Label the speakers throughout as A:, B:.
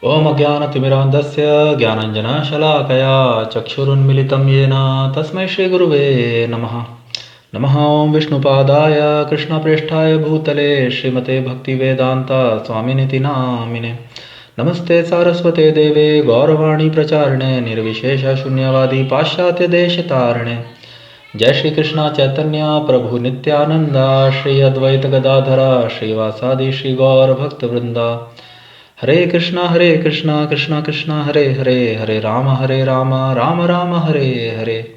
A: Om Ajnanatimirandasya Jnananjana Shalakaya Chakshurunmilitam Yena Tasmai Shri Guruve Namaha. Namaha Om Vishnupadaya Krishna Presthaya Bhutale Srimate Bhaktivedanta Swaminiti Namine. Namaste Saraswate Deve Gauravani Pracharne Nirvishesha Shunyavadi Paschatya Deshatarne. Jai Shri Krishna Chaitanya Prabhu Nityananda Shri Advaita Gadadhara Shri Vasadi Shri Gaur Bhaktivinoda. Hare Krishna Krishna Krishna Hare Hare Hare Rama Rama Rama Hare Hare.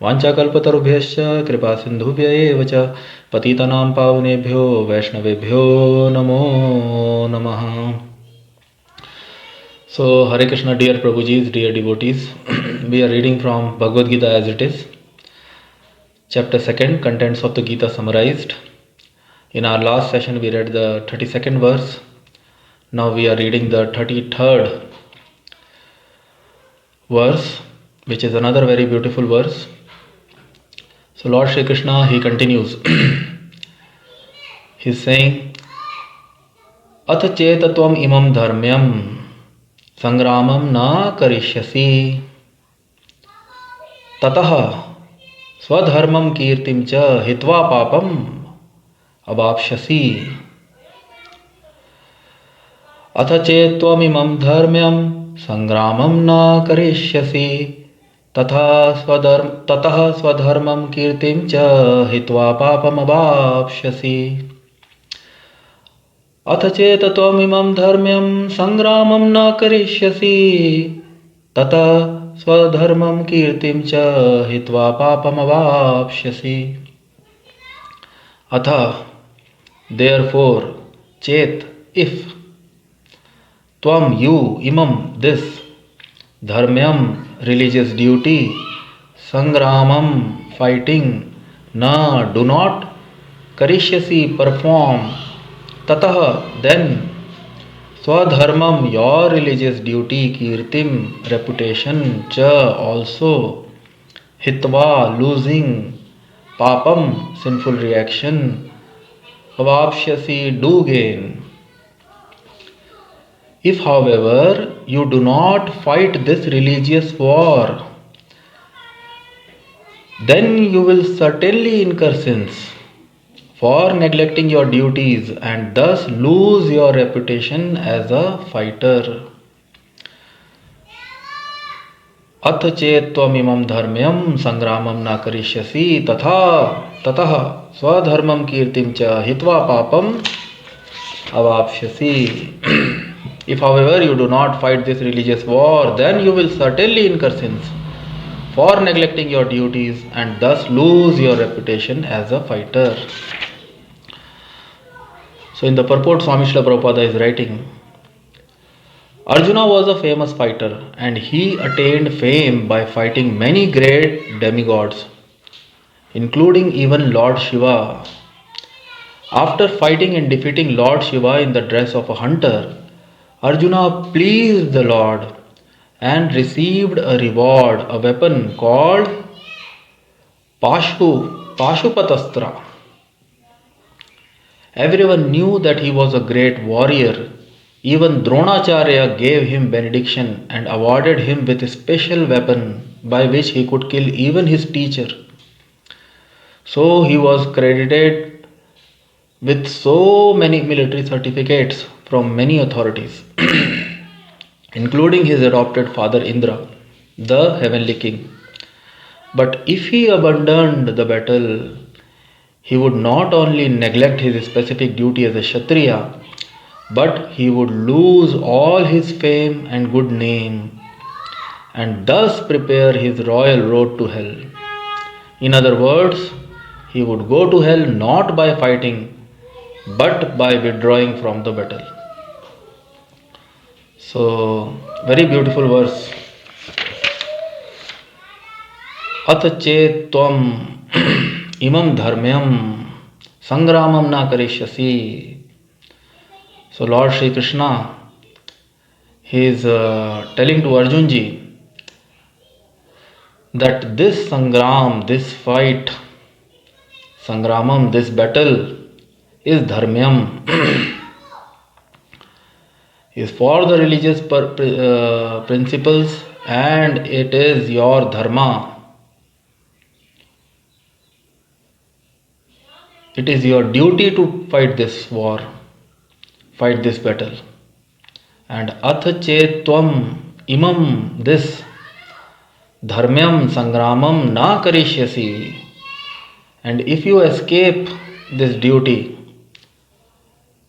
A: Vanchakalpatarubhyascha kripa sindhubhya eva cha patitanam pavnebhyo vaishnavebhyo namo namaha. So Hare Krishna, dear Prabhujis, dear devotees, we are reading from Bhagavad Gita as it is. Chapter 2, contents of the Gita summarized. In our last session we read the 32nd verse. Now we are reading the 33rd verse, which is another very beautiful verse. So Lord Shri Krishna, he continues. He is saying, Atha chetatvam imam dharmyam sangramam na karishyasi tataha swadharmam kirtim cha hitva papam abapshasi. Atha chetvam imam dharmyam sangramam na karishyasi ततः स्वधर्मं कीर्तिं च हित्वा पापम अवाप्स्यसि. अथ चेत त्वमिमं धर्म्यं संग्रामं न करिष्यसि ततः स्वधर्मं कीर्तिं च हित्वा पापम अवाप्स्यसि. अथ, therefore, chet, if, tvam, you, imam, this, dharmyam, religious duty, sangramam, fighting, na, do not, karishyasi, perform, tatah, then, swadharmam, your religious duty, kirtim, reputation, cha, also, hitva, losing, papam, sinful reaction, avapshyasi, do gain. If, however, you do not fight this religious war, then you will certainly incur sins for neglecting your duties and thus lose your reputation as a fighter. Ath chetvam imam dharmyam sangramam na karishyasi tatah swadharmam kirtim cha hitva papam avapshyasi. If, however, you do not fight this religious war, then you will certainly incur sins for neglecting your duties and thus lose your reputation as a fighter. So in the purport, Swami Srila Prabhupada is writing, Arjuna was a famous fighter and he attained fame by fighting many great demigods, including even Lord Shiva. After fighting and defeating Lord Shiva in the dress of a hunter, Arjuna pleased the Lord and received a reward, a weapon called Pashupatastra. Everyone knew that he was a great warrior. Even Dronacharya gave him benediction and awarded him with a special weapon by which he could kill even his teacher. So he was credited with so many military certificates from many authorities, including his adopted father Indra, the heavenly king. But if he abandoned the battle, he would not only neglect his specific duty as a Kshatriya, but he would lose all his fame and good name, and thus prepare his royal road to hell. In other words, he would go to hell not by fighting, but by withdrawing from the battle. So, very beautiful verse. Atha chet tvam imam dharmyam sangramam na karishyasi. So Lord Shri Krishna, he is telling to Arjunji that this sangram, this fight, sangramam, this battle is dharmyam. is for the religious principles, and it is your dharma. It is your duty to fight this war, fight this battle. And ath chetvam imam, this dharmyam sangramam na karishyasi. And if you escape this duty,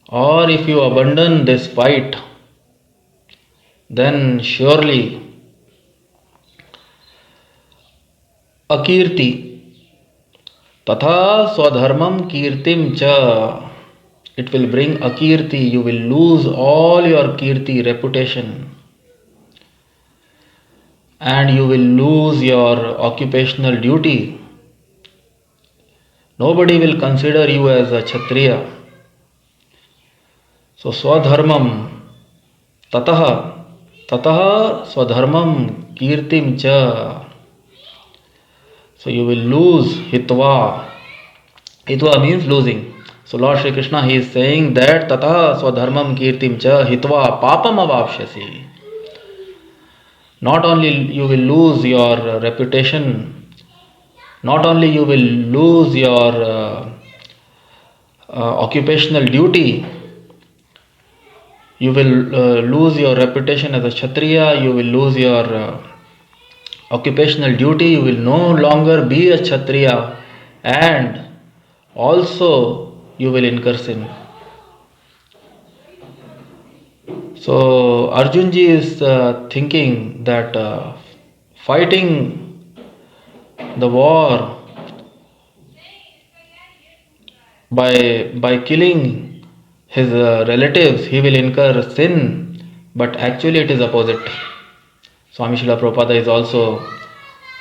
A: or if you abandon this fight, then surely akirti tatha swadharmam kirtim cha, it will bring akirti, you will lose all your kirti, reputation, and you will lose your occupational duty. Nobody will consider you as a Kshatriya. So swadharmam tataha swadharmam kirtim cha. So you will lose hitva. Hitva means losing. So Lord Shri Krishna, he is saying that tataha swadharmam kirtim cha hitva papam avapsyasi. Not only you will lose your reputation, not only you will lose your occupational duty, you will lose your reputation as a Kshatriya, you will lose your occupational duty, you will no longer be a Kshatriya, and also you will incur sin. So Arjunji is thinking that fighting the war by killing his relatives, he will incur sin, but actually it is opposite. Swami Srila Prabhupada is also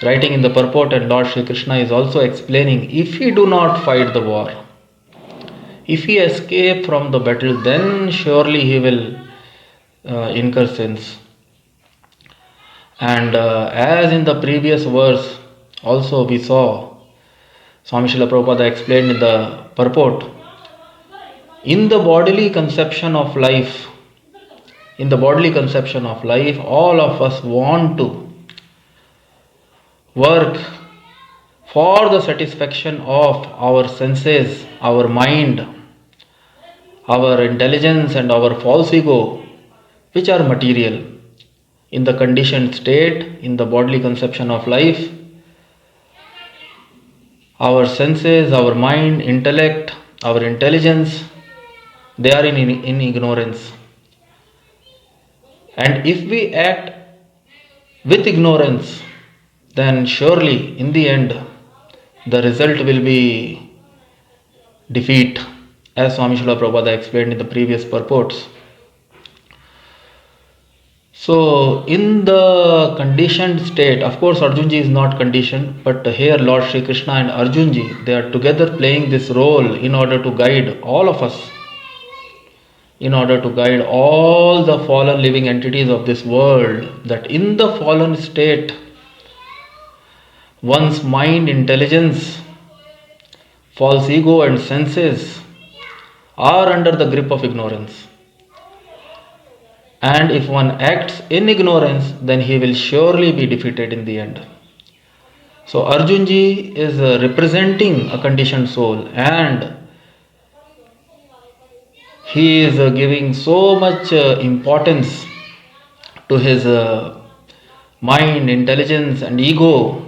A: writing in the purport, and Lord Shri Krishna is also explaining, if he do not fight the war, if he escape from the battle, then surely he will incur sins. And as in the previous verse also we saw, Swami Srila Prabhupada explained in the purport, in the bodily conception of life, all of us want to work for the satisfaction of our senses, our mind, our intelligence and our false ego, which are material. In the conditioned state, in the bodily conception of life, our senses, our mind, intellect, our intelligence, they are in ignorance. And if we act with ignorance, then surely in the end the result will be defeat, as Swami Srila Prabhupada explained in the previous purports. So in the conditioned state, of course Arjunji is not conditioned, but here Lord Shri Krishna and Arjunji, they are together playing this role in order to guide all of us, in order to guide all the fallen living entities of this world, that in the fallen state, one's mind, intelligence, false ego and senses are under the grip of ignorance. And if one acts in ignorance, then he will surely be defeated in the end. So Arjunji is representing a conditioned soul, and he is giving so much importance to his mind, intelligence and ego,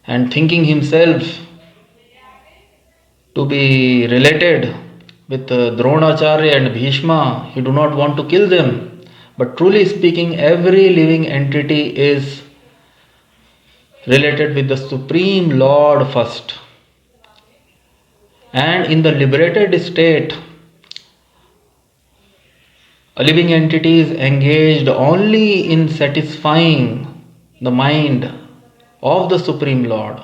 A: and thinking himself to be related with Dronacharya and Bhishma. He do not want to kill them, but truly speaking, every living entity is related with the Supreme Lord first. And in the liberated state, a living entity is engaged only in satisfying the mind of the Supreme Lord.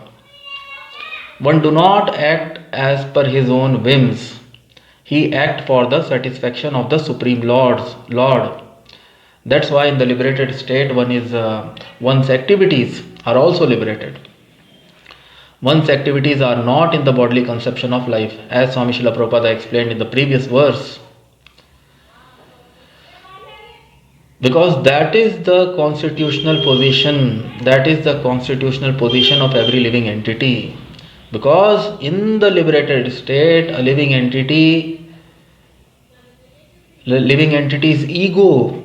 A: One do not act as per his own whims. He acts for the satisfaction of the Supreme Lord. That's why in the liberated state, one's activities are also liberated. One's activities are not in the bodily conception of life, as Swami Srila Prabhupada explained in the previous verse. Because that is the constitutional position, that is the constitutional position of every living entity. Because in the liberated state, a living entity's ego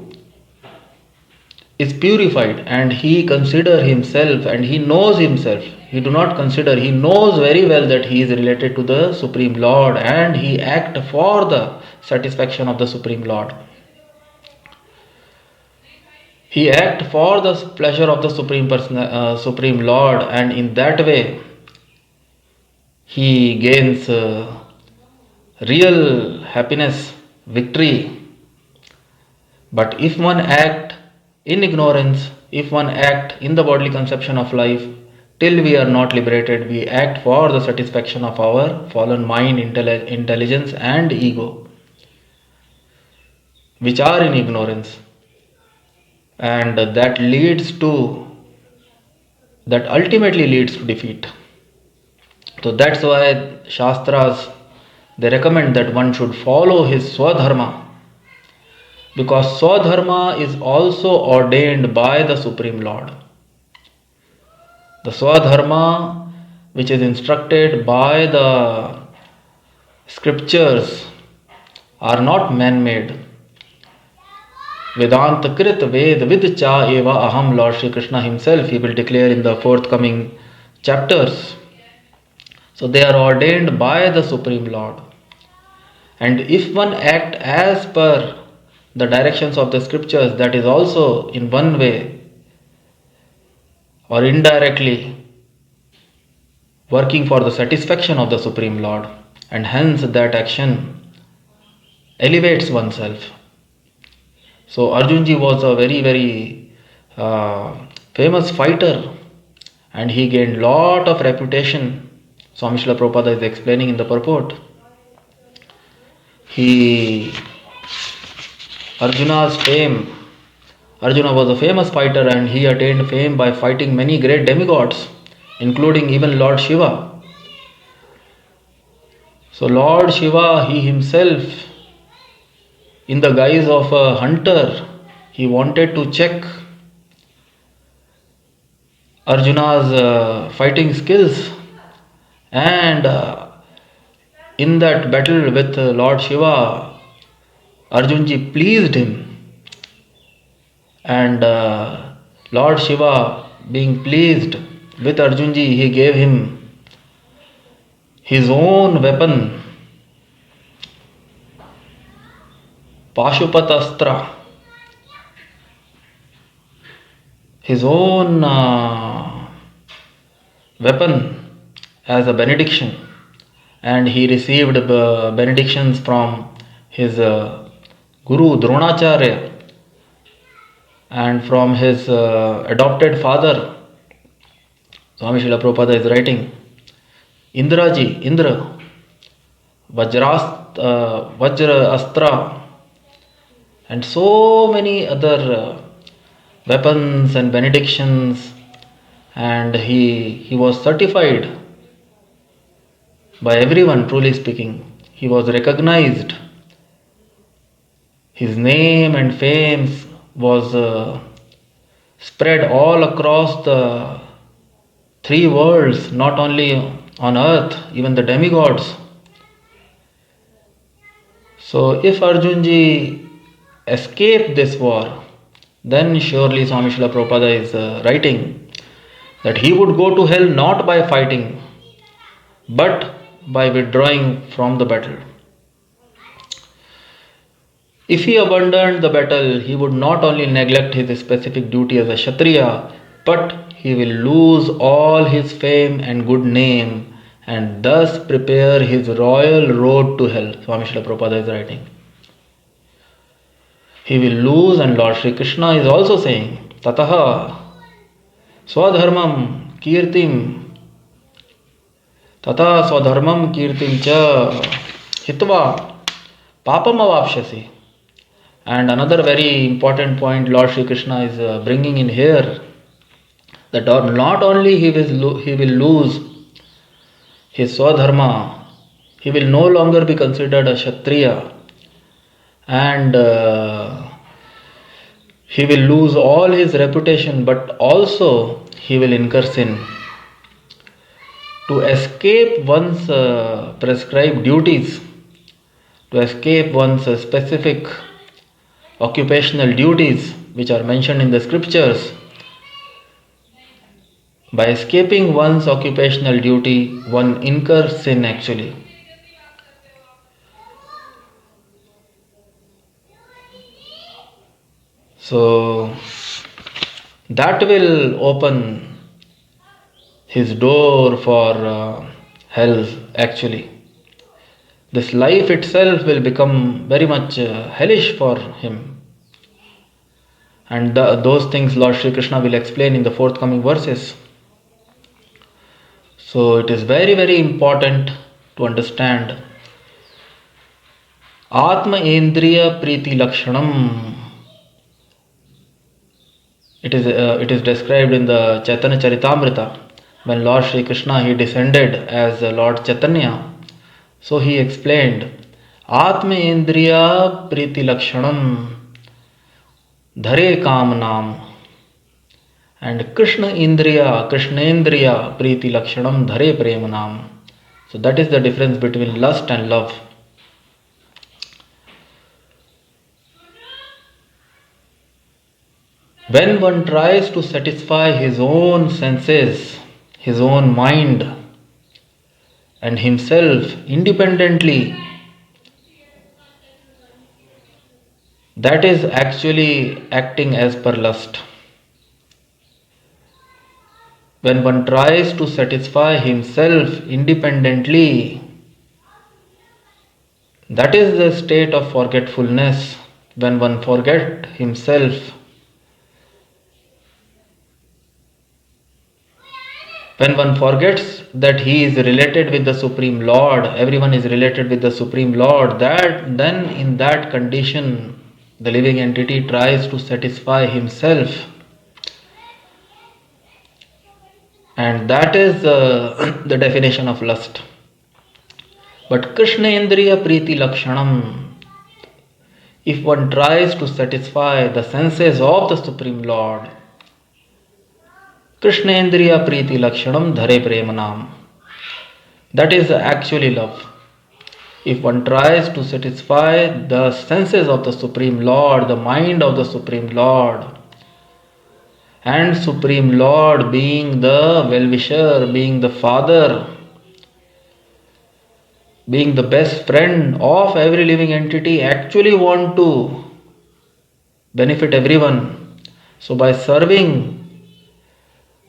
A: is purified, and he consider himself, and he knows himself. He do not consider, he knows very well that he is related to the Supreme Lord, and he act for the satisfaction of the Supreme Lord. He act for the pleasure of the Supreme Lord, and in that way he gains real happiness, victory. But if one act in ignorance, if one act in the bodily conception of life, till we are not liberated, we act for the satisfaction of our fallen mind, intelligence and ego, which are in ignorance. And that ultimately leads to defeat. So that's why Shastras, they recommend that one should follow his Swadharma, because Swadharma is also ordained by the Supreme Lord. The Swadharma, which is instructed by the scriptures, are not man-made. Vedanta Krit Ved Vid Cha Eva Aham, Lord Shri Krishna himself, he will declare in the forthcoming chapters. So they are ordained by the Supreme Lord. And if one act as per the directions of the scriptures, that is also in one way or indirectly working for the satisfaction of the Supreme Lord, and hence that action elevates oneself. So Arjunji was a very, very famous fighter, and he gained lot of reputation. Swami Srila Prabhupada is explaining in the purport. Arjuna's fame. Arjuna was a famous fighter, and he attained fame by fighting many great demigods, including even Lord Shiva. So Lord Shiva, he himself, in the guise of a hunter, he wanted to check Arjuna's fighting skills, and in that battle with Lord Shiva, Arjunji pleased him, and Lord Shiva, being pleased with Arjunji, he gave him his own weapon, Pashupatastra, his own weapon as a benediction, and he received benedictions from his Guru Dronacharya and from his adopted father. Swami Srila Prabhupada is writing, Indra, Vajra Astra, and so many other weapons and benedictions, and he was certified by everyone, truly speaking. He was recognized. His name and fame was spread all across the three worlds, not only on earth, even the demigods. So if Arjunji escaped this war, then surely Swami Srila Prabhupada is writing that he would go to hell not by fighting, but by withdrawing from the battle. If he abandoned the battle, he would not only neglect his specific duty as a Kshatriya, but he will lose all his fame and good name, and thus prepare his royal road to hell. Swami Srila Prabhupada is writing. He will lose, and Lord Shri Krishna is also saying, Tataha Swadharmam Kirtim Tata Swadharmam Kirtim Cha Hitva Papam Avapshasi. And another very important point Lord Shri Krishna is bringing in here, that not only he will lose his Swadharma, he will no longer be considered a Kshatriya, and he will lose all his reputation, but also he will incur sin. To escape one's prescribed duties, to escape one's specific occupational duties which are mentioned in the scriptures, by escaping one's occupational duty, one incurs sin actually. So that will open his door for hell actually. This life itself will become very much hellish for him. And those things Lord Shri Krishna will explain in the forthcoming verses. So it is very, very important to understand Atma Indriya Priti Lakshanam. It is described in the Chaitanya Charitamrita. When Lord Shri Krishna he descended as Lord Chaitanya, so he explained Atma Indriya Priti Lakshanam Dhare Kamnam, and Krishnendriya Priti Lakshanam Dhare Premanam. So that is the difference between lust and love. When one tries to satisfy his own senses, his own mind, and himself independently, that is actually acting as per lust. When one tries to satisfy himself independently, that is the state of forgetfulness. When one forgets himself, when one forgets that he is related with the Supreme Lord, everyone is related with the Supreme Lord, then in that condition the living entity tries to satisfy himself, and that is the definition of lust. But Krishnendriya Priti Lakshanam, if one tries to satisfy the senses of the Supreme Lord, Krishnendriya Priti Lakshanam Dhare Premanam, that is actually love. If one tries to satisfy the senses of the Supreme Lord, the mind of the Supreme Lord, and Supreme Lord being the well-wisher, being the Father, being the best friend of every living entity, actually want to benefit everyone. So by serving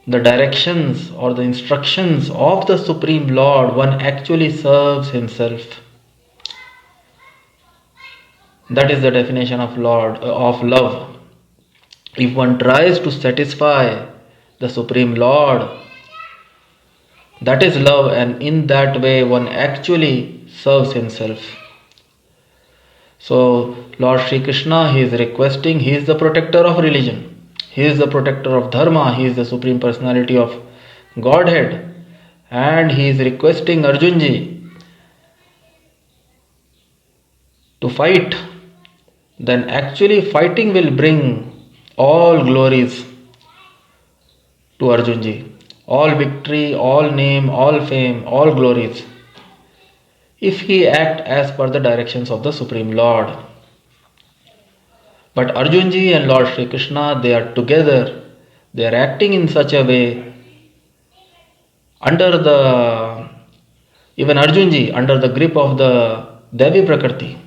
A: the directions or the instructions of the Supreme Lord, one actually serves himself. That is the definition of love. If one tries to satisfy the Supreme Lord, that is love, and in that way one actually serves himself. So Lord Shri Krishna, he is requesting, he is the protector of religion, he is the protector of dharma, he is the Supreme Personality of Godhead, and he is requesting Arjunji to fight. Then actually fighting will bring all glories to Arjunji, all victory, all name, all fame, all glories, if he act as per the directions of the Supreme Lord. But Arjunji and Lord Shri Krishna, they are together, they are acting in such a way, even Arjunji, under the grip of the Devi Prakriti,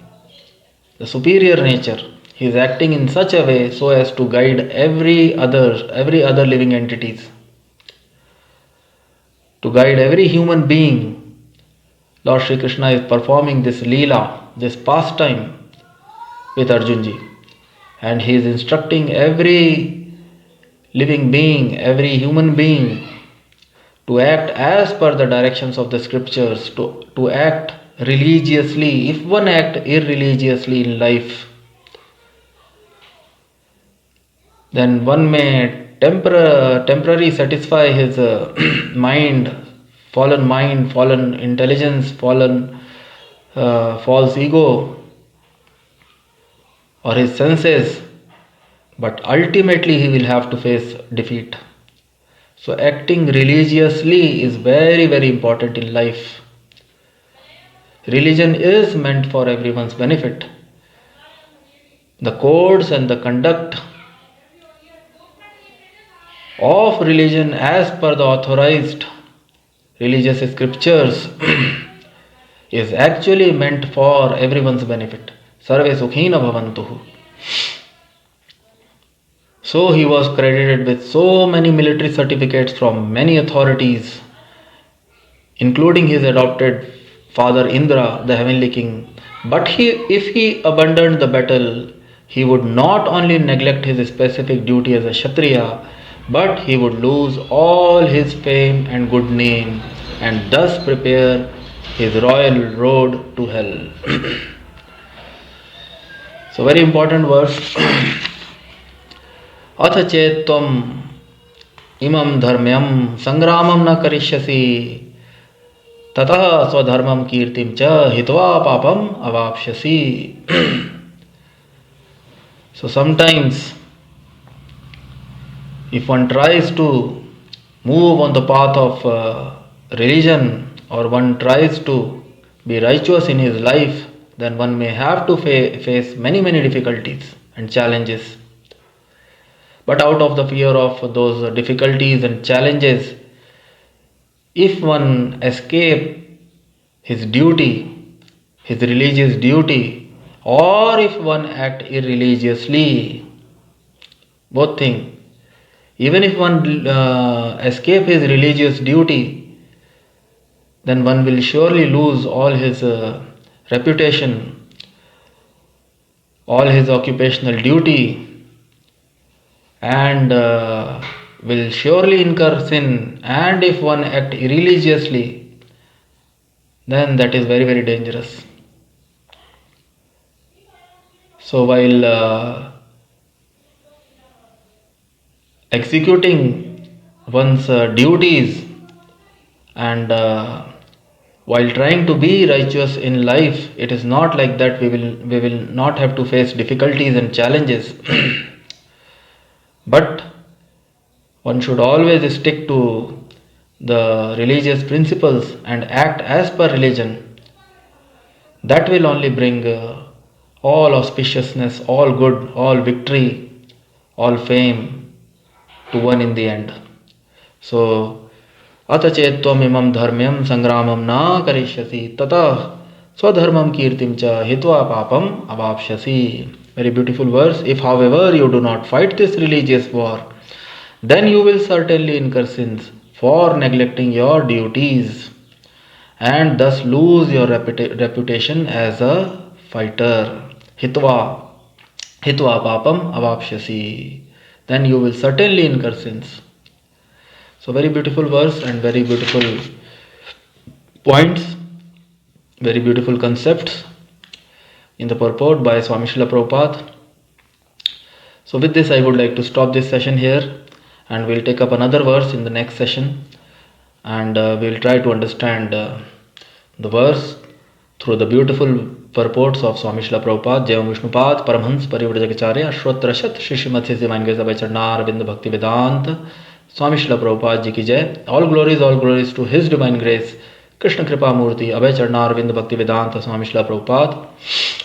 A: the superior nature, he is acting in such a way so as to guide every other living entities, to guide every human being. Lord Shri Krishna is performing this Leela, this pastime with Arjunji, and he is instructing every living being, every human being to act as per the directions of the scriptures, to act religiously. If one act irreligiously in life, then one may temporarily satisfy his mind, fallen intelligence, false ego, or his senses, but ultimately he will have to face defeat. So acting religiously is very, very important in life. Religion is meant for everyone's benefit. The codes and the conduct of religion as per the authorized religious scriptures is actually meant for everyone's benefit. Sarve sukhina bhavantuh. So he was credited with so many military certificates from many authorities, including his adopted father Indra, the heavenly king. But if he abandoned the battle, he would not only neglect his specific duty as a Kshatriya, but he would lose all his fame and good name and thus prepare his royal road to hell. So very important verse. अथ चेत्त्वम् इमं धर्म्यं संग्रामं न करिष्यसि ततः स्वधर्मं कीर्तिं च हित्वा पापम अवाप्स्यसि. So sometimes if one tries to move on the path of religion, or one tries to be righteous in his life, then one may have to face many difficulties and challenges. But out of the fear of those difficulties and challenges, if one escape his duty, his religious duty, or if one act irreligiously, both things, even if one escape his religious duty, then one will surely lose all his reputation, all his occupational duty, and will surely incur sin. And if one act irreligiously, then that is very, very dangerous. So while executing one's duties and while trying to be righteous in life, it is not like that we will not have to face difficulties and challenges. But one should always stick to the religious principles and act as per religion. That will only bring all auspiciousness, all good, all victory, all fame to one in the end. So, अथ चेत्त्वम् इमं धर्म्यं संग्रामं न करिष्यसि ततः स्वधर्मं कीर्तिं च हित्वा पापम अवाप्स्यसि. Very beautiful verse. If however you do not fight this religious war, then you will certainly incur sins for neglecting your duties and thus lose your reputation as a fighter. Hitva papam avapshyasi. Then you will certainly incur sins. So very beautiful verse and very beautiful points, very beautiful concepts in the purport by Swami Srila Prabhupada. So with this I would like to stop this session here, and we'll take up another verse in the next session, and we'll try to understand the verse through the beautiful purports of Swami Srila Prabhupada, Jayam Vishnupad, Paramhans, Parivrajacharya, Ashrotrashat, Shishimati Divine Grace Abhay Charnarvinda Bhaktivedanta, Swami Srila Prabhupada Ji ki Jai. All glories to His Divine Grace, Krishna Kripa Murti, Abhay Charnarvinda Bhaktivedanta, Swami Srila Prabhupada.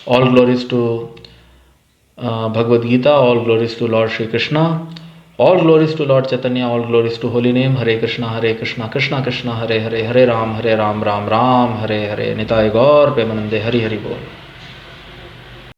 A: All glories to Bhagavad Gita, all glories to Lord Shri Krishna, all glories to Lord Chaitanya, all glories to Holy Name, Hare Krishna, Krishna Krishna, Hare Hare, Hare Ram, Ram Ram, Hare Hare, Nitai Gaur, Premanande, Hari Hari Bol.